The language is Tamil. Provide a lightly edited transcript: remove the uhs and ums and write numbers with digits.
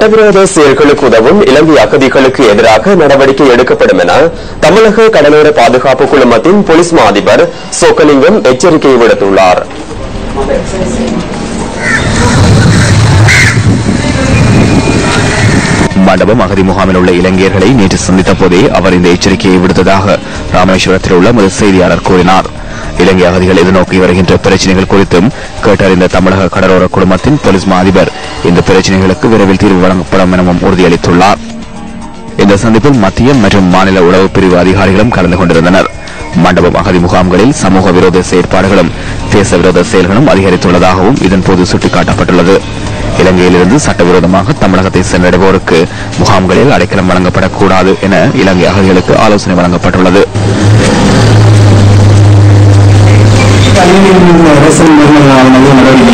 சட்டவிரோத செயல்களுக்கு உதவும் இலங்கை அகதிகளுக்கு எதிராக நடவடிக்கை எடுக்கப்படும் என தமிழக கடலோர பாதுகாப்பு குழுமத்தின் போலீஸ் மா அதிபர் சொக்கலிங்கம் எச்சரிக்கை விடுத்துள்ளார். மண்டபம் அகதி முகாமில் உள்ள இலங்கையர்களை நேற்று சந்தித்த போதே அவர் இந்த எச்சரிக்கையை விடுத்ததாக ராமேஸ்வரத்தில் உள்ள ஒரு செய்தியாளர் கூறினார். இலங்கை அகதிகள் எதிர்நோக்கி வருகின்ற பிரச்சினைகள் குறித்தும் கேட்டறிந்த தமிழக கடலோர குழுமத்தின் போலீஸ் மா அதிபர் இந்த பிரச்சினைகளுக்கு விரைவில் தீர்வு வழங்கப்படும் எனவும் உறுதியளித்துள்ளார். இந்த சந்திப்பில் மத்திய மற்றும் மாநில உளவு பிரிவு அதிகாரிகளும் கலந்து கொண்டிருந்தனர். மண்டபம் அகதி முகாம்களில் சமூக விரோத செயற்பாடுகளும் தேச விரோத செயல்களும் அதிகரித்துள்ளதாகவும் இதன்போது சுட்டிக்காட்டப்பட்டுள்ளது. இலங்கையிலிருந்து சட்டவிரோதமாக தமிழகத்தை சென்றடைவோருக்கு முகாம்களில் அடைக்கலம் வழங்கப்படக்கூடாது என இலங்கை அகதிகளுக்கு ஆலோசனை வழங்கப்பட்டுள்ளது. நடவடிக்கை